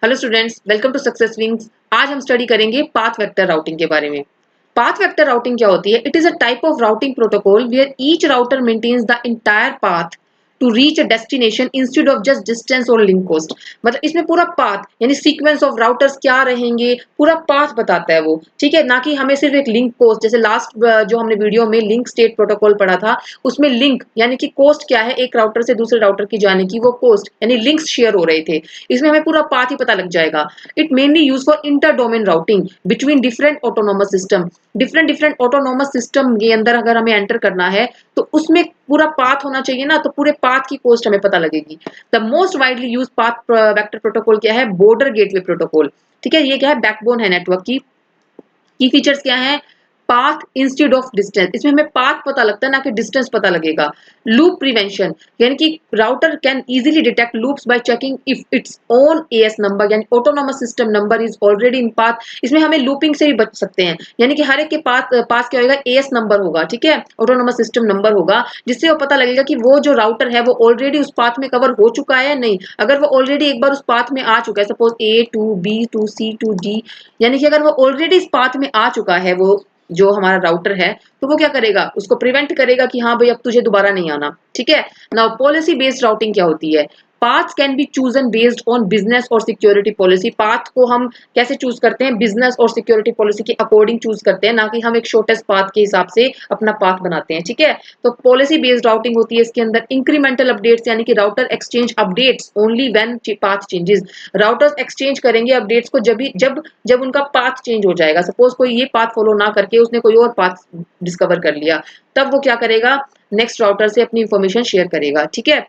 Hello students, welcome to Success Wings. आज हम study करेंगे पाथ वेक्टर राउटिंग के बारे में। पाथ वेक्टर राउटिंग क्या होती है? It is a type of routing protocol where each router maintains the entire path to reach a destination instead of just distance और लिंक कॉस्ट। मतलब इसमें पूरा पाथ यानी सीक्वेंस ऑफ राउटर्स क्या रहेंगे, पूरा पाथ बताता है वो, ठीक है, ना कि हमें सिर्फ एक लिंक कोस्ट। जैसे लास्ट जो हमने वीडियो में लिंक स्टेट प्रोटोकॉल पढ़ा था, उसमें लिंक यानी कि कोस्ट क्या है, एक राउटर से दूसरे राउटर की जाने की, वो कोस्ट यानी लिंक्स शेयर हो रहे थे। इसमें हमें पूरा पाथ ही पता लग जाएगा। It mainly use for inter domain routing between different autonomous system. Different autonomous system के अंदर अगर हमें एंटर करना है तो उसमें पूरा पाथ होना चाहिए ना, तो पूरे पाथ की कोस्ट हमें पता लगेगी। The most widely use path vector protocol क्या है? Border gateway protocol. ठीक है, ये क्या है? बैकबोन है नेटवर्क की फीचर्स क्या है? Path instead of distance. इसमें हमें पाथ पता लगता है ना कि डिस्टेंस पता लगेगा। लूप प्रिवेंशन यानी कि router can easily detect loops by checking if its own AS number यानी autonomous system number is already in path. इसमें हमें लूपिंग से भी बच सकते हैं, यानी कि हर एक के पास क्या होगा? एएस नंबर होगा, ठीक है, ऑटोनोमस सिस्टम नंबर होगा, जिससे वो पता लगेगा कि वो जो राउटर है वो ऑलरेडी उस पाथ में कवर हो चुका है या नहीं। अगर वो ऑलरेडी एक बार उस पाथ में आ चुका है, suppose a to b to c to d, यानी कि अगर वो ऑलरेडी इस पाथ में आ चुका है, वो जो हमारा राउटर है, तो वो क्या करेगा? उसको प्रिवेंट करेगा कि हाँ भाई अब तुझे दोबारा नहीं आना। ठीक है। नाउ पॉलिसी बेस्ड राउटिंग क्या होती है? Path can be chosen based on business और सिक्योरिटी पॉलिसी। पाथ को हम कैसे चूज करते हैं? बिजनेस और सिक्योरिटी पॉलिसी के अकॉर्डिंग चूज करते हैं, ना कि हम एक शॉर्टेस्ट पाथ के हिसाब से अपना पाथ बनाते हैं। ठीक है, तो पॉलिसी बेस्ड राउटिंग होती है इसके अंदर इंक्रीमेंटल अपडेट्स, यानी कि router exchange updates only when path changes. Routers exchange करेंगे अपडेट्स को जब जब उनका पाथ चेंज हो जाएगा। सपोज कोई ये पाथ फॉलो ना करके उसने कोई और पाथ डिस्कवर कर लिया, तब वो क्या करेगा? नेक्स्ट राउटर से अपनी इंफॉर्मेशन शेयर करेगा। ठीक है।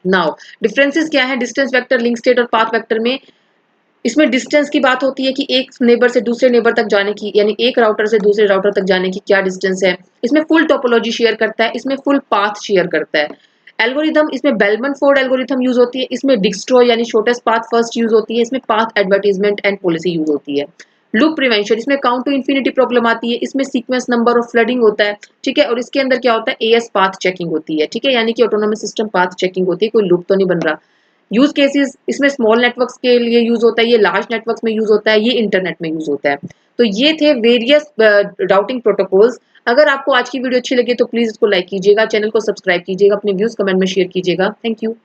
नाउ डिफरेंसेस क्या है डिस्टेंस वेक्टर, लिंक स्टेट और पाथ वेक्टर में? इसमें डिस्टेंस की बात होती है कि एक नेबर से दूसरे नेबर तक जाने की, यानी एक राउटर से दूसरे राउटर तक जाने की क्या डिस्टेंस है। इसमें फुल टोपोलॉजी शेयर करता है, इसमें फुल पाथ शेयर करता है। एल्गोरिथम, इसमें बेलमन फोर्ड एल्गोरिथम यूज होती है, इसमें डिक्स्ट्रो यानी शॉर्टेस्ट पाथ फर्स्ट यूज होती है, इसमें path advertisement and policy use होती है। लूप प्रिवेंशन, इसमें काउंट टू इन्फिनिटी प्रॉब्लम आती है, इसमें सीक्वेंस नंबर और फ्लडिंग होता है। ठीक है, और इसके अंदर क्या होता है? एएस पाथ चेकिंग होती है। ठीक है, यानी कि ऑटोनोमस सिस्टम पाथ चेकिंग होती है, कोई लूप तो नहीं बन रहा। यूज केसेस, इसमें स्मॉल नेटवर्क्स के लिए यूज होता है, ये लार्ज नेटवर्क्स में यूज होता है, ये इंटरनेट में यूज होता है। तो ये थे वेरियस राउटिंग प्रोटोकॉल्स। अगर आपको आज की वीडियो अच्छी लगी तो प्लीज इसको लाइक कीजिएगा, चैनल को सब्सक्राइब कीजिएगा, अपने व्यूज कमेंट में शेयर कीजिएगा। Thank you.